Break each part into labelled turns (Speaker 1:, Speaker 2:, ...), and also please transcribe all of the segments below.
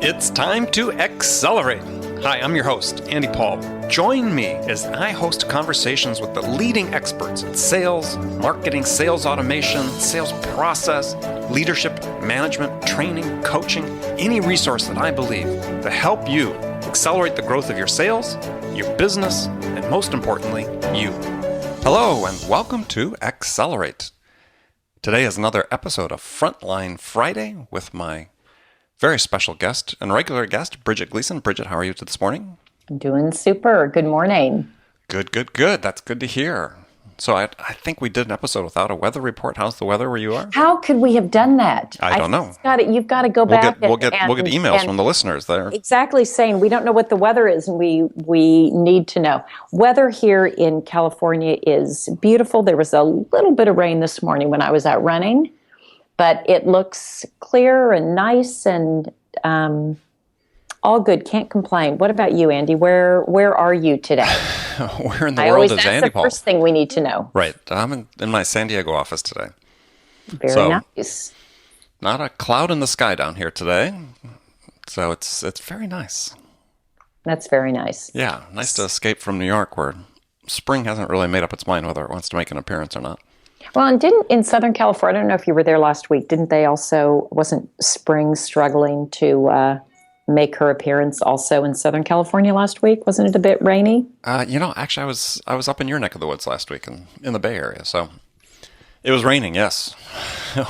Speaker 1: It's time to accelerate. Hi, I'm your host, Andy Paul. Join me as I host conversations with the leading experts in sales, marketing, sales automation, sales process, leadership, management, training, coaching, any resource that I believe to help you accelerate the growth of your sales, your business, and most importantly, you. Hello, and welcome to Accelerate. Today is another episode of Frontline Friday with my very special guest and regular guest, Bridget Gleason. Bridget, how are you this morning?
Speaker 2: I'm doing super. Good morning.
Speaker 1: Good. That's good to hear. So I think we did an episode without a weather report. How's the weather where you are?
Speaker 2: How could we have done that?
Speaker 1: I don't know.
Speaker 2: You've got to go back.
Speaker 1: We'll get emails from the listeners there.
Speaker 2: Exactly, saying we don't know what the weather is, and we need to know. Weather here in California is beautiful. There was a little bit of rain this morning when I was out running, but it looks clear and nice and all good. Can't complain. What about you, Andy? Where are you today?
Speaker 1: Where in the world is Andy Paul?
Speaker 2: That's the first thing we need to know.
Speaker 1: Right. I'm in my San Diego office today.
Speaker 2: Very nice.
Speaker 1: Not a cloud in the sky down here today. So it's very nice.
Speaker 2: That's very nice.
Speaker 1: Yeah. Nice to escape from New York where spring hasn't really made up its mind whether it wants to make an appearance or not.
Speaker 2: Well, and didn't in Southern California, I don't know if you were there last week, didn't they also, wasn't spring struggling to make her appearance also in Southern California last week? Wasn't it a bit rainy?
Speaker 1: Actually, I was up in your neck of the woods last week in the Bay Area, so it was raining. Yes,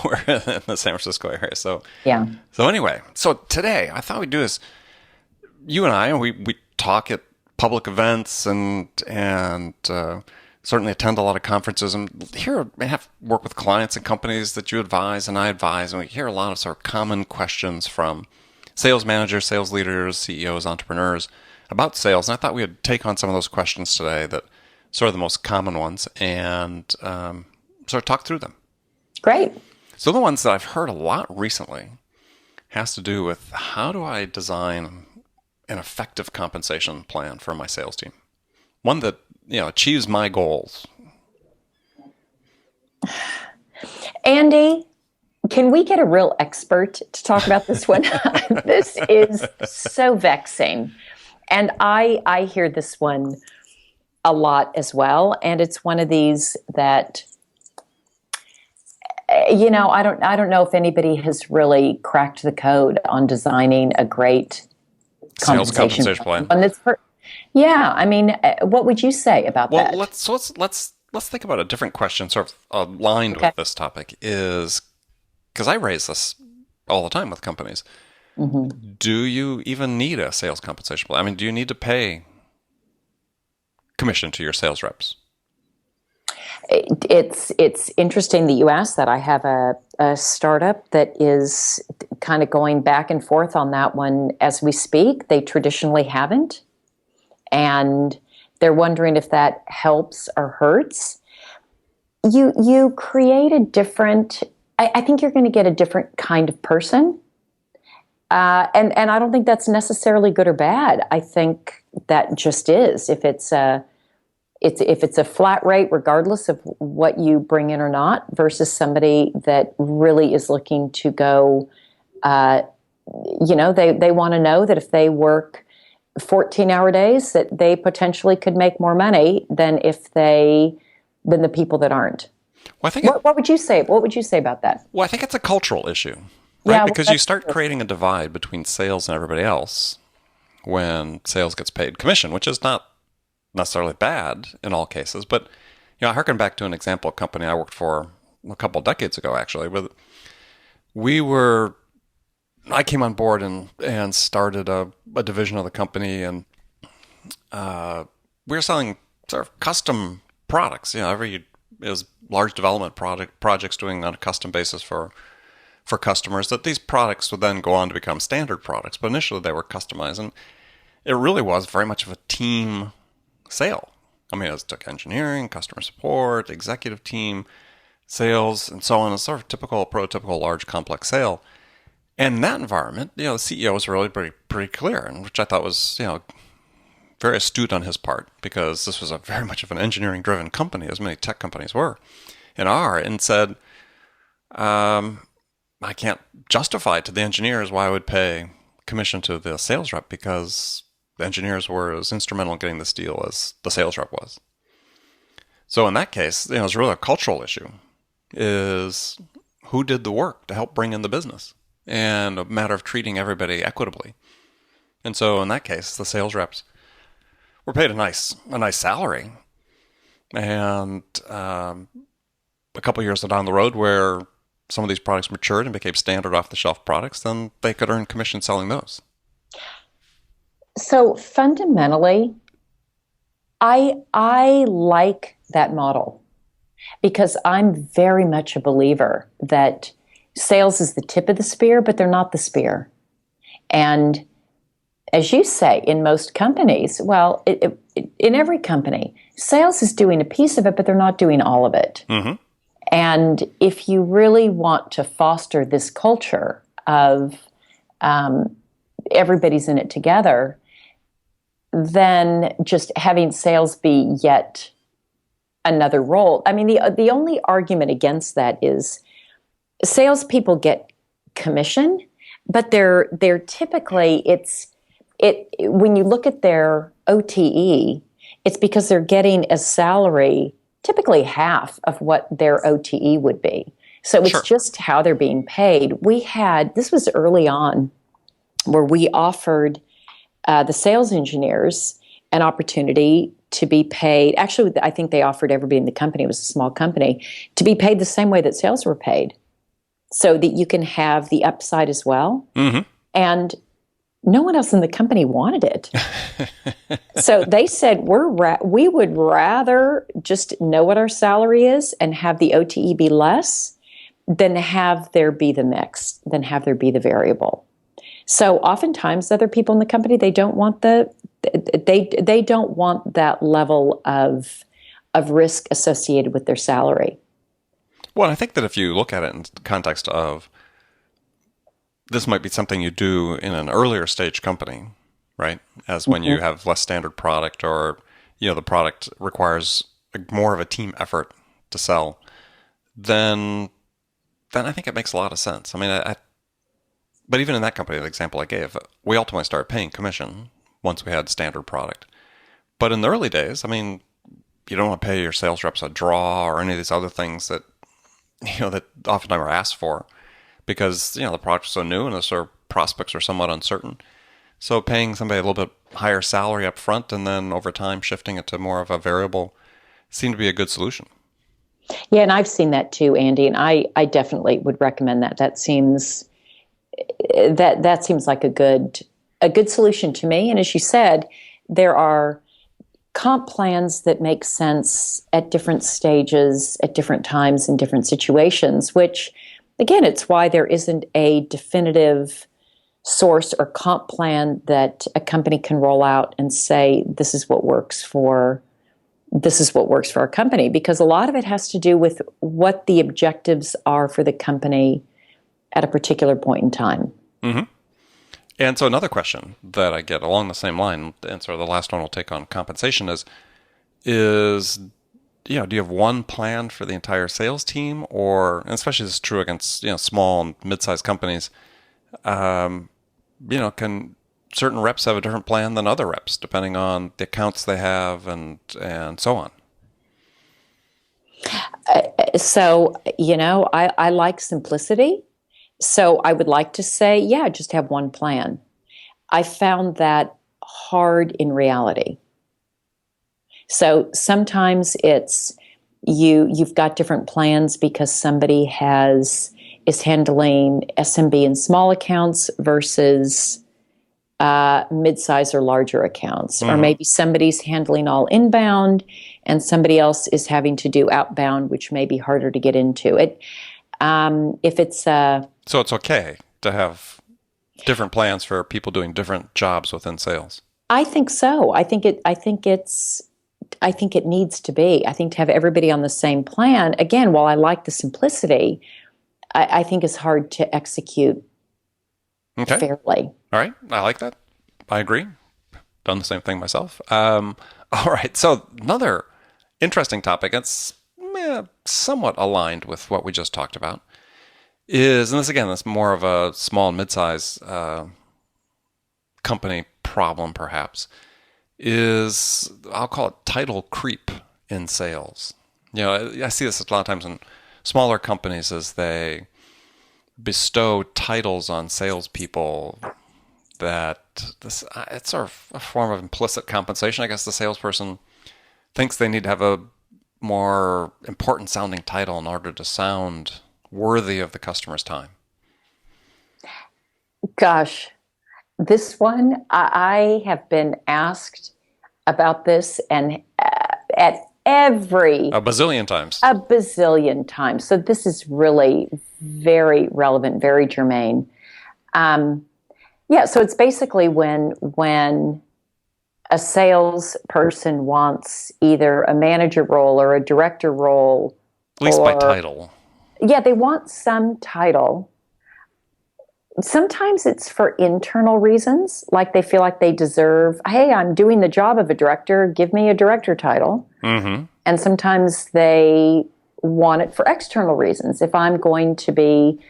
Speaker 1: we're in the San Francisco area. So
Speaker 2: yeah.
Speaker 1: So anyway, so today I thought we'd do is you and I we talk at public events and certainly attend a lot of conferences and work with clients and companies that you advise and I advise, and we hear a lot of sort of common questions from sales managers, sales leaders, CEOs, entrepreneurs about sales. And I thought we would take on some of those questions today that sort of the most common ones and sort of talk through them.
Speaker 2: Great.
Speaker 1: So the ones that I've heard a lot recently has to do with how do I design an effective compensation plan for my sales team? One that, achieves my goals.
Speaker 2: Andy, can we get a real expert to talk about this one? This is so vexing. And I hear this one a lot as well. And it's one of these that, I don't know if anybody has really cracked the code on designing a great
Speaker 1: sales compensation plan.
Speaker 2: Yeah, I mean, what would you say about that?
Speaker 1: Well, let's think about a different question, sort of aligned with this topic, is because I raise this all the time with companies. Mm-hmm. Do you even need a sales compensation plan? I mean, do you need to pay commission to your sales reps?
Speaker 2: It's interesting that you asked that. I have a startup that is kind of going back and forth on that one as we speak. They traditionally haven't. And they're wondering if that helps or hurts. You create a different, I think you're going to get a different kind of person. And I don't think that's necessarily good or bad. I think that just is. If it's a flat rate, regardless of what you bring in or not, versus somebody that really is looking to go, they want to know that if they work 14-hour days, that they potentially could make more money than the people that aren't.
Speaker 1: Well, I think
Speaker 2: what would you say? What would you say about that?
Speaker 1: Well, I think it's a cultural issue, right?
Speaker 2: Yeah,
Speaker 1: because you start creating a divide between sales and everybody else when sales gets paid commission, which is not necessarily bad in all cases. But I harken back to an example of a company I worked for a couple of decades ago, actually, where I came on board and started a division of the company, and we were selling sort of custom products. It was large development projects doing on a custom basis for customers. That these products would then go on to become standard products, but initially they were customized, and it really was very much of a team sale. I mean, it took engineering, customer support, executive team, sales, and so on. It's sort of prototypical large complex sale. And in that environment, the CEO was really pretty clear, and which I thought was, very astute on his part, because this was very much of an engineering-driven company, as many tech companies were and are, and said, I can't justify to the engineers why I would pay commission to the sales rep because the engineers were as instrumental in getting this deal as the sales rep was. So in that case, it's really a cultural issue, is who did the work to help bring in the business, and a matter of treating everybody equitably. And so in that case, the sales reps were paid a nice salary. And a couple years down the road, where some of these products matured and became standard off-the-shelf products, then they could earn commission selling those.
Speaker 2: So fundamentally, I like that model because I'm very much a believer that sales is the tip of the spear, but they're not the spear. And as you say, in most companies, well, in every company, sales is doing a piece of it, but they're not doing all of it.
Speaker 1: Mm-hmm.
Speaker 2: And if you really want to foster this culture of everybody's in it together, then just having sales be yet another role. I mean, the only argument against that is salespeople get commission, but they're typically when you look at their OTE, it's because they're getting a salary typically half of what their OTE would be. So it's just how they're being paid. This was early on, where we offered the sales engineers an opportunity to be paid. Actually, I think they offered everybody in the company, it was a small company, to be paid the same way that sales were paid, so that you can have the upside as well.
Speaker 1: Mm-hmm.
Speaker 2: And no one else in the company wanted it. So they said, we would rather just know what our salary is and have the OTE be less than have there be the mix, than have there be the variable. So oftentimes other people in the company, they don't want they don't want that level of risk associated with their salary.
Speaker 1: Well, I think that if you look at it in the context of, this might be something you do in an earlier stage company, right? As when you have less standard product, or the product requires more of a team effort to sell, then I think it makes a lot of sense. I mean, but even in that company, the example I gave, we ultimately started paying commission once we had standard product. But in the early days, I mean, you don't want to pay your sales reps a draw or any of these other things that that oftentimes are asked for, because the product's so new and the sort of prospects are somewhat uncertain. So paying somebody a little bit higher salary up front and then over time shifting it to more of a variable seemed to be a good solution.
Speaker 2: Yeah, and I've seen that too, Andy, and I definitely would recommend that. That seems like a good solution to me. And as you said, there are comp plans that make sense at different stages, at different times, in different situations, which, again, it's why there isn't a definitive source or comp plan that a company can roll out and say, this is what works for our company, because a lot of it has to do with what the objectives are for the company at a particular point in time.
Speaker 1: Mm-hmm. And so another question that I get along the same line, and sort of the last one we'll take on compensation is do you have one plan for the entire sales team, or, and especially this is true against small and mid-sized companies, can certain reps have a different plan than other reps depending on the accounts they have and so on?
Speaker 2: So I like simplicity. So I would like to say, yeah, just have one plan. I found that hard in reality. So sometimes it's you've got different plans because somebody is handling SMB and small accounts versus mid-size or larger accounts. Mm-hmm. Or maybe somebody's handling all inbound and somebody else is having to do outbound, which may be harder to get into.
Speaker 1: So it's okay to have different plans for people doing different jobs within sales.
Speaker 2: I think so. I think it needs to be. I think to have everybody on the same plan, again, while I like the simplicity, I think it's hard to execute fairly.
Speaker 1: All right. I like that. I agree. Done the same thing myself. All right. So another interesting topic, it's somewhat aligned with what we just talked about, and this again, that's more of a small and mid-size company problem, perhaps, is, I'll call it title creep in sales. I see this a lot of times in smaller companies as they bestow titles on salespeople it's sort of a form of implicit compensation. I guess the salesperson thinks they need to have a more important sounding title in order to sound worthy of the customer's time.
Speaker 2: Gosh, this one, I have been asked about this and at every...
Speaker 1: A bazillion times.
Speaker 2: A bazillion times. So this is really very relevant, very germane. So it's basically when a salesperson wants either a manager role or a director role.
Speaker 1: At least by title.
Speaker 2: Yeah, they want some title. Sometimes it's for internal reasons, like they feel like they deserve, hey, I'm doing the job of a director, give me a director title.
Speaker 1: Mm-hmm.
Speaker 2: And sometimes they want it for external reasons. If I'm going to be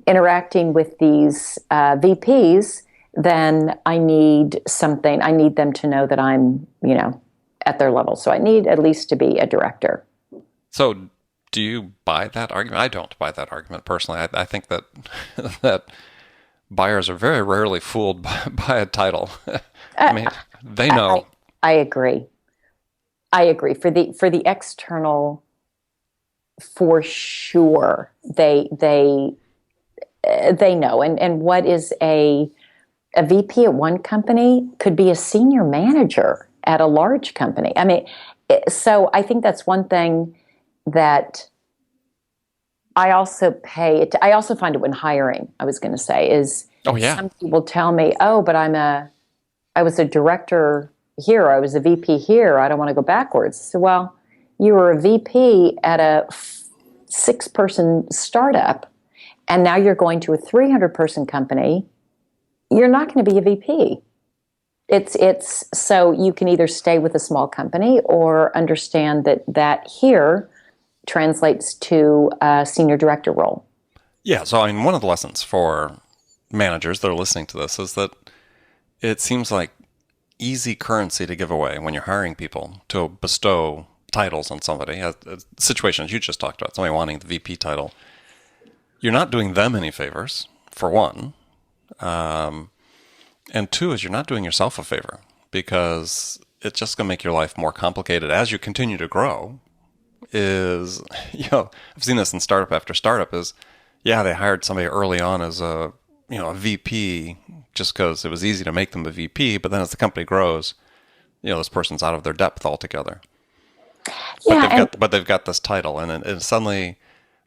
Speaker 2: interacting with these VPs, then I need them to know that I'm, at their level. So I need at least to be a director.
Speaker 1: So do you buy that argument? I don't buy that argument personally. I think that that buyers are very rarely fooled by a title. I mean, they know.
Speaker 2: I agree. For the external, for sure, they know. And what is a VP at one company could be a senior manager at a large company. I mean, so I think that's one thing that I also find it when hiring, I was going to say, is some people tell me, but I was a director here, I was a VP here, I don't want to go backwards. So, well, you were a VP at a 6-person startup, and now you're going to a 300-person company. You're not going to be a VP. It's so you can either stay with a small company or understand that here translates to a senior director role.
Speaker 1: Yeah, so I mean, one of the lessons for managers that are listening to this is that it seems like easy currency to give away when you're hiring people to bestow titles on somebody. Situations you just talked about, somebody wanting the VP title. You're not doing them any favors, for one. And two is you're not doing yourself a favor, because it's just going to make your life more complicated as you continue to grow. I've seen this in startup after startup they hired somebody early on as a VP just because it was easy to make them a VP, but then as the company grows, this person's out of their depth altogether.
Speaker 2: Yeah,
Speaker 1: but they've got this title, and suddenly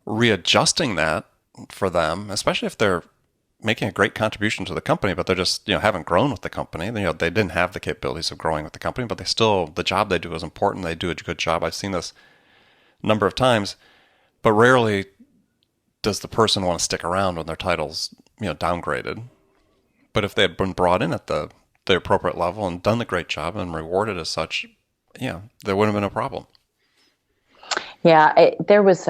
Speaker 1: readjusting that for them, especially if they're making a great contribution to the company, but they're just, haven't grown with the company. They didn't have the capabilities of growing with the company, but the job they do is important. They do a good job. I've seen this a number of times, but rarely does the person want to stick around when their title's, downgraded. But if they had been brought in at the appropriate level and done the great job and rewarded as such, there wouldn't have been a problem.
Speaker 2: Yeah, there was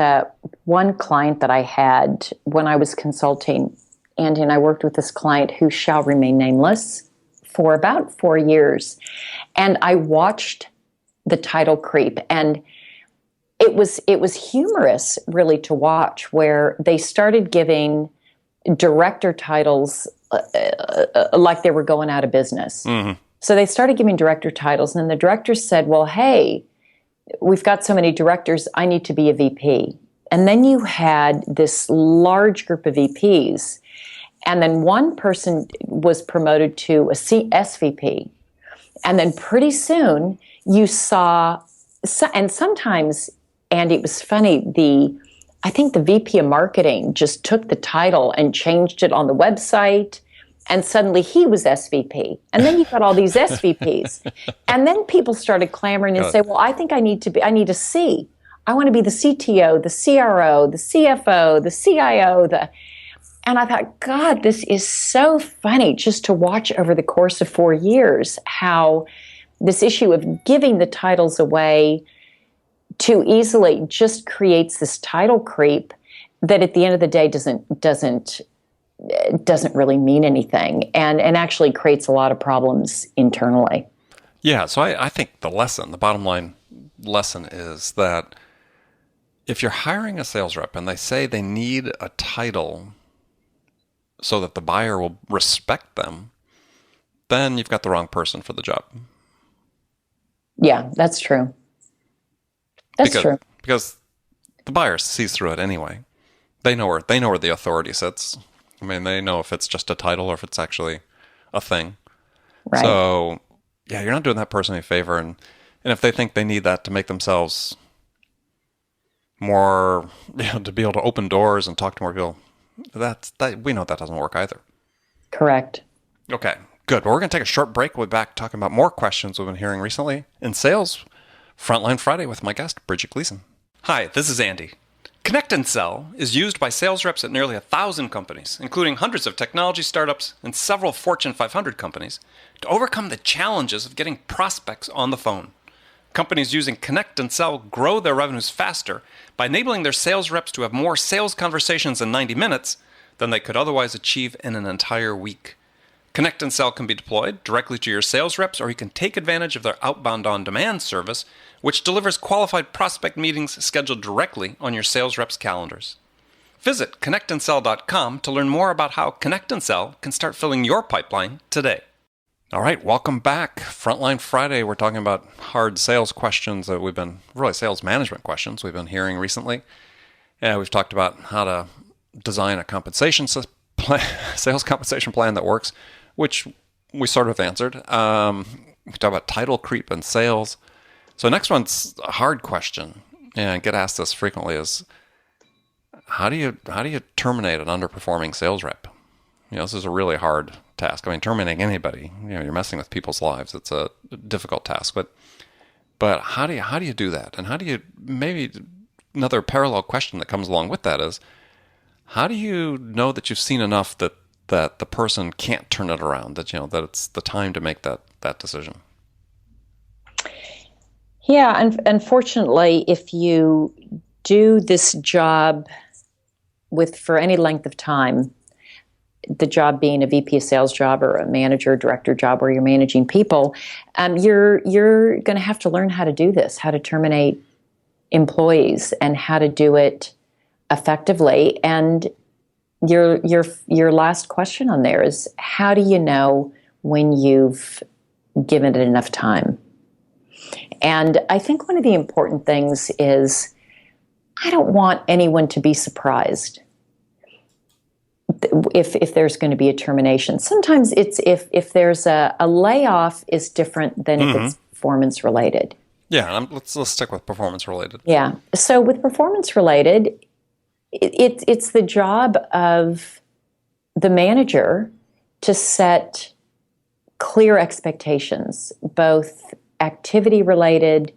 Speaker 2: one client that I had when I was consulting, Andy, and I worked with this client who shall remain nameless for about 4 years. And I watched the title creep, and it was humorous really to watch, where they started giving director titles like they were going out of business. Mm-hmm. So they started giving director titles, and then the directors said, well, hey, we've got so many directors, I need to be a VP. And then you had this large group of VPs, and then one person was promoted to a SVP. And then pretty soon you saw, and sometimes, Andy, it was funny, I think the VP of marketing just took the title and changed it on the website, and suddenly he was SVP. And then you got all these SVPs. And then people started clamoring and say, well, I think I need a C. I want to be the CTO, the CRO, the CFO, the CIO, and I thought, God, this is so funny just to watch over the course of 4 years how this issue of giving the titles away too easily just creates this title creep that at the end of the day doesn't doesn't really mean anything, and actually creates a lot of problems internally.
Speaker 1: Yeah, so I think the bottom line lesson is that if you're hiring a sales rep and they say they need a title so that the buyer will respect them, then you've got the wrong person for the job.
Speaker 2: Yeah, that's true. That's true.
Speaker 1: Because the buyer sees through it anyway. They know where the authority sits. I mean, they know if it's just a title or if it's actually a thing.
Speaker 2: Right.
Speaker 1: So, yeah, you're not doing that person a favor. And if they think they need that to make themselves more, to be able to open doors and talk to more people, we know that doesn't work either.
Speaker 2: Correct.
Speaker 1: Okay, good. Well, we're going to take a short break. We'll be back talking about more questions we've been hearing recently in sales. Frontline Friday with my guest, Bridget Gleason. Hi, this is Andy. Connect and Sell is used by sales reps at nearly 1,000 companies, including hundreds of technology startups and several Fortune 500 companies, to overcome the challenges of getting prospects on the phone. Companies using Connect and Sell grow their revenues faster by enabling their sales reps to have more sales conversations in 90 minutes than they could otherwise achieve in an entire week. Connect and Sell can be deployed directly to your sales reps, or you can take advantage of their outbound on-demand service, which delivers qualified prospect meetings scheduled directly on your sales reps' calendars. Visit connectandsell.com to learn more about how Connect and Sell can start filling your pipeline today. All right, welcome back. Frontline Friday, we're talking about hard sales questions that sales management questions we've been hearing recently. Yeah, we've talked about how to design a sales compensation plan that works, which we sort of answered. We talked about title creep in sales. So next one's a hard question, and I get asked this frequently: is how do you terminate an underperforming sales rep? This is a really hard task. I mean, terminating anybody, you're messing with people's lives. It's a difficult task, but how do you do that? And how do you, maybe another parallel question that comes along with that is, how do you know that you've seen enough that the person can't turn it around, that it's the time to make that decision?
Speaker 2: Yeah, and unfortunately, if you do this job for any length of time, the job being a VP of sales job or a manager, director job where you're managing people, you're going to have to learn how to do this, how to terminate employees and how to do it effectively. And your last question on there is, how do you know when you've given it enough time? And I think one of the important things is, I don't want anyone to be surprised if there's going to be a termination. Sometimes it's if there's a layoff is different than if it's performance related.
Speaker 1: Yeah, let's stick with performance related.
Speaker 2: Yeah. So with performance related, it's the job of the manager to set clear expectations, both activity related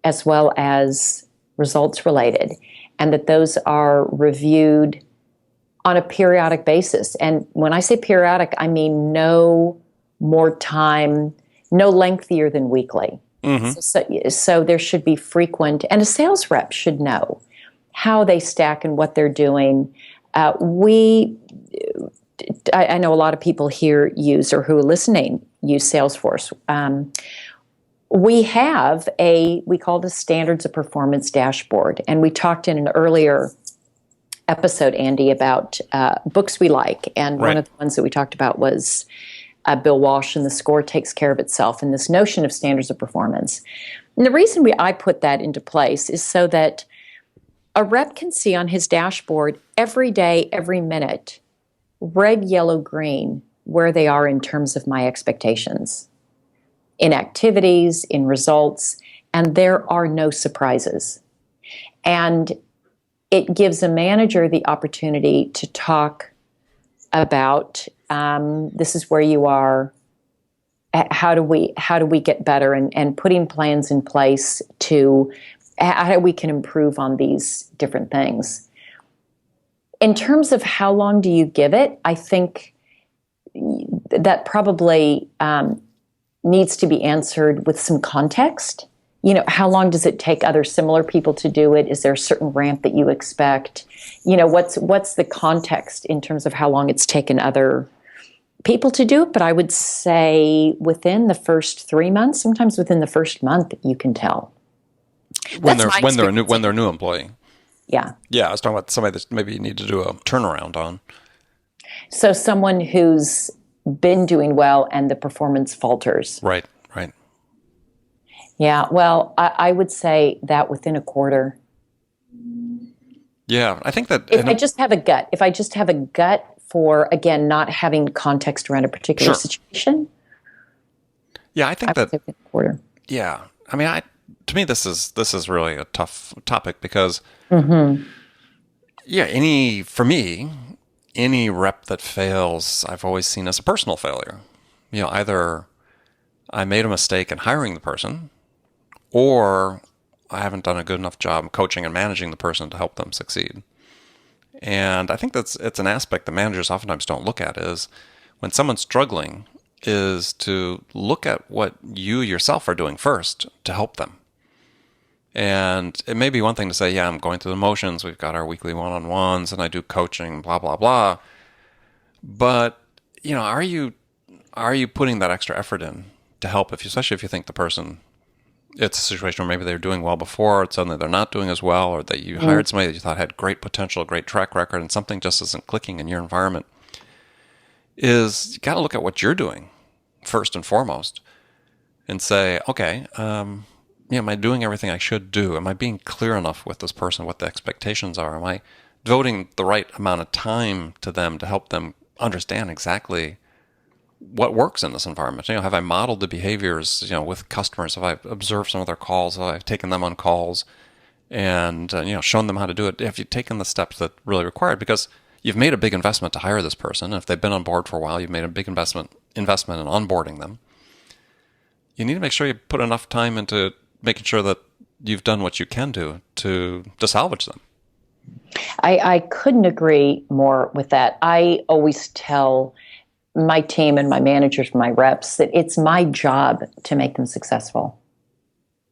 Speaker 2: as well as results related, and that those are reviewed on a periodic basis. And when I say periodic, I mean no more time, no lengthier than weekly. So there should be frequent, and a sales rep should know how they stack and what they're doing. I know a lot of people here use, or who are listening, use Salesforce. We have we call it a standards of performance dashboard. And we talked in an earlier episode, Andy, about books we like. And one of the ones that we talked about was Bill Walsh and The Score Takes Care of Itself, and this notion of standards of performance. And the reason I put that into place is so that a rep can see on his dashboard every day, every minute, red, yellow, green, where they are in terms of my expectations, in activities, in results, and there are no surprises. And it gives a manager the opportunity to talk about, this is where you are, how do we get better, and putting plans in place to how we can improve on these different things. In terms of how long do you give it, I think that probably needs to be answered with some context How long does it take other similar people to do it? Is there a certain ramp that you expect? What's the context in terms of how long it's taken other people to do it? But I would say within the first 3 months, sometimes within the first month, you can tell.
Speaker 1: When they're a new employee.
Speaker 2: Yeah.
Speaker 1: Yeah, I was talking about somebody that maybe you need to do a turnaround on.
Speaker 2: So someone who's been doing well and the performance falters.
Speaker 1: Right.
Speaker 2: Yeah, well, I would say that within a quarter.
Speaker 1: Yeah, I think that...
Speaker 2: If I just have a gut for, again, not having context around a particular situation.
Speaker 1: Yeah, I think
Speaker 2: I would say within a quarter.
Speaker 1: Yeah, I mean, to me, this is really a tough topic because, for me, any rep that fails, I've always seen as a personal failure. Either I made a mistake in hiring the person, or I haven't done a good enough job coaching and managing the person to help them succeed. And I think it's an aspect that managers oftentimes don't look at, is when someone's struggling, is to look at what you yourself are doing first to help them. And it may be one thing to say, yeah, I'm going through the motions, we've got our weekly one-on-ones, and I do coaching, blah, blah, blah. But, are you putting that extra effort in to help, especially if you think the person, it's a situation where maybe they were doing well before, and suddenly they're not doing as well, or that you hired somebody that you thought had great potential, great track record, and something just isn't clicking in your environment, is you got to look at what you're doing first and foremost and say, okay, am I doing everything I should do? Am I being clear enough with this person what the expectations are? Am I devoting the right amount of time to them to help them understand exactly what works in this environment? Have I modeled the behaviors, with customers? Have I observed some of their calls? Have I taken them on calls and, shown them how to do it? Have you taken the steps that really required? Because you've made a big investment to hire this person. If they've been on board for a while, you've made a big investment in onboarding them. You need to make sure you put enough time into making sure that you've done what you can do to salvage them.
Speaker 2: I couldn't agree more with that. I always tell my team and my managers, my reps, that it's my job to make them successful.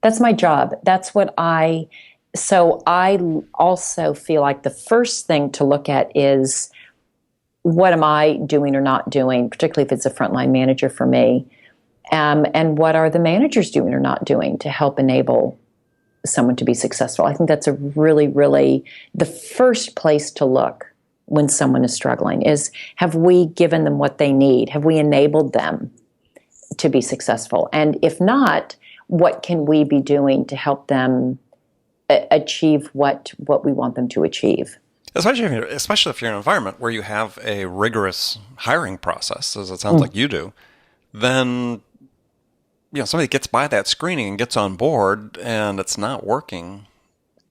Speaker 2: That's my job. So I also feel like the first thing to look at is, what am I doing or not doing, particularly if it's a frontline manager for me, and what are the managers doing or not doing to help enable someone to be successful. I think that's a really, really, the first place to look when someone is struggling is, have we given them what they need? Have we enabled them to be successful? And if not, what can we be doing to help them achieve what we want them to achieve?
Speaker 1: Especially if you're in an environment where you have a rigorous hiring process, as it sounds like you do, then somebody gets by that screening and gets on board and it's not working,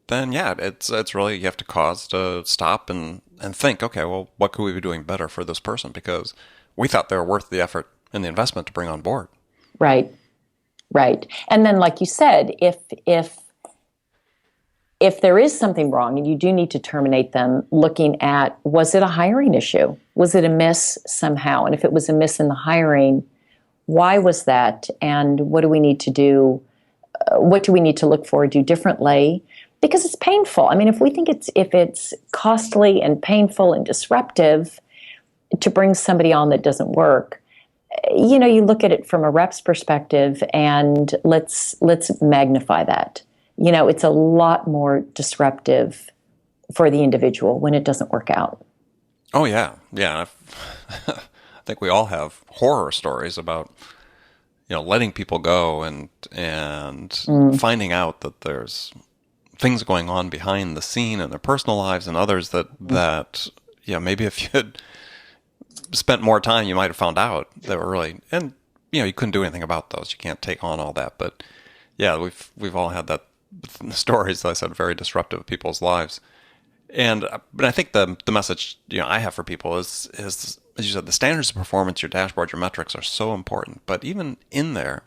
Speaker 1: then it's really, you have to to stop and think, okay, well, what could we be doing better for this person? Because we thought they were worth the effort and the investment to bring on board. Right.
Speaker 2: And then, like you said, if there is something wrong and you do need to terminate them, looking at, was it a hiring issue? Was it a miss somehow? And if it was a miss in the hiring, why was that? And what do we need to do? What do we need to look for, do differently? Because it's painful. I mean, if it's costly and painful and disruptive to bring somebody on that doesn't work, you look at it from a rep's perspective, and let's magnify that. It's a lot more disruptive for the individual when it doesn't work out.
Speaker 1: Oh, yeah. I think we all have horror stories about, letting people go and finding out that there's things going on behind the scene in their personal lives and others that maybe if you had spent more time, you might have found out that were really, and, you couldn't do anything about those. You can't take on all that. But yeah, we've all had that stories, that I said, very disruptive of people's lives. But I think the message I have for people is as you said, the standards of performance, your dashboard, your metrics are so important. But even in there,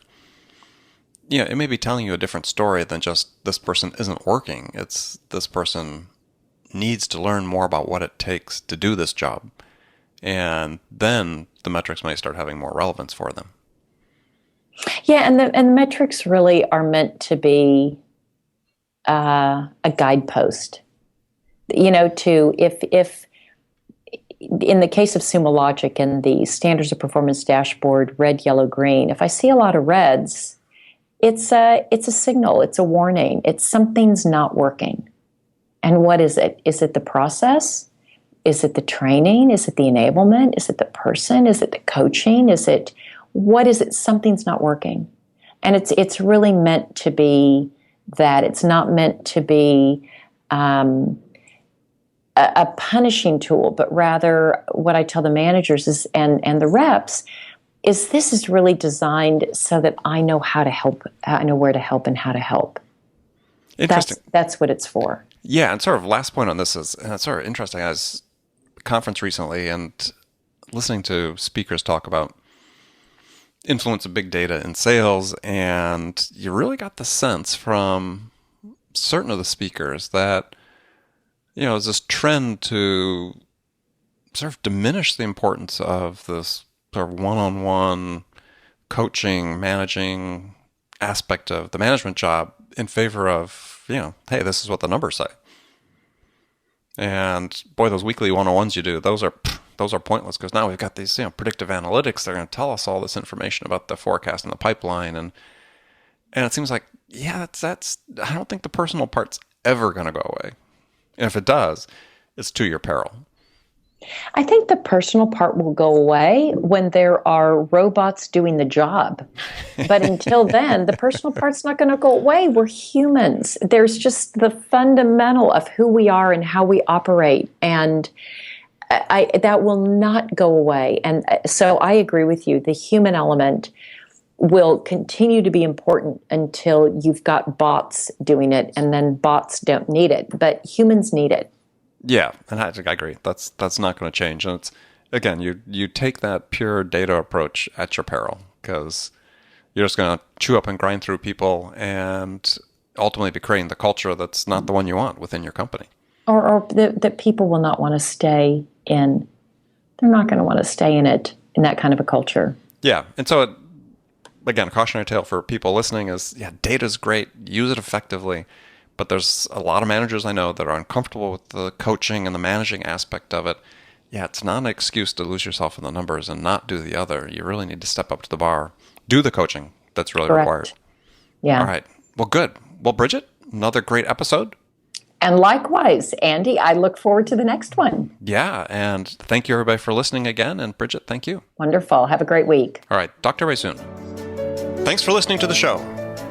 Speaker 1: it may be telling you a different story than just this person isn't working. It's this person needs to learn more about what it takes to do this job, and then the metrics may start having more relevance for them.
Speaker 2: Yeah, and the metrics really are meant to be a guidepost. To if in the case of SumoLogic and the standards of performance dashboard, red, yellow, green, if I see a lot of reds, it's a signal, it's a warning, it's something's not working. And what is it? Is it the process? Is it the training? Is it the enablement? Is it the person? Is it the coaching? What is it? Something's not working. And it's really meant to be that. It's not meant to be a punishing tool, but rather what I tell the managers is and the reps is this is really designed so that I know how to help, I know where to help and how to help.
Speaker 1: Interesting.
Speaker 2: That's what it's for.
Speaker 1: Yeah, and sort of last point on this is, and it's sort of interesting, I was at a conference recently and listening to speakers talk about influence of big data in sales, and you really got the sense from certain of the speakers that, there's this trend to sort of diminish the importance of this sort of one-on-one coaching, managing aspect of the management job in favor of, hey, this is what the numbers say. And boy, those weekly one-on-ones you do, those are pointless because now we've got these, predictive analytics. They're going to tell us all this information about the forecast and the pipeline. And it seems like, that's I don't think the personal part's ever going to go away. And if it does, it's to your peril.
Speaker 2: I think the personal part will go away when there are robots doing the job. But until then, the personal part's not going to go away. We're humans. There's just the fundamental of who we are and how we operate. And that will not go away. And so I agree with you. The human element will continue to be important until you've got bots doing it, and then bots don't need it. But humans need it.
Speaker 1: Yeah, and I agree. That's not going to change. And it's, again, you take that pure data approach at your peril because you're just going to chew up and grind through people and ultimately be creating the culture that's not the one you want within your company.
Speaker 2: Or that people will not want to stay in. They're not going to want to stay in it, in that kind of a culture.
Speaker 1: Yeah, and so, again, a cautionary tale for people listening is, data's great, use it effectively. But there's a lot of managers I know that are uncomfortable with the coaching and the managing aspect of it. Yeah, it's not an excuse to lose yourself in the numbers and not do the other. You really need to step up to the bar. Do the coaching that's really
Speaker 2: Correct.
Speaker 1: required.
Speaker 2: Yeah.
Speaker 1: All right. Well, good. Well, Bridget, another great episode.
Speaker 2: And likewise, Andy, I look forward to the next one.
Speaker 1: Yeah, and thank you, everybody, for listening again. And Bridget, thank you.
Speaker 2: Wonderful. Have a great week.
Speaker 1: All right. Talk to you very soon. Thanks for listening to the show.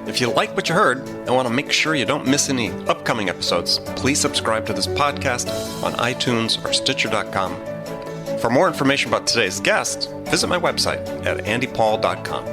Speaker 1: If you like what you heard and want to make sure you don't miss any upcoming episodes, please subscribe to this podcast on iTunes or Stitcher.com. For more information about today's guest, visit my website at andypaul.com.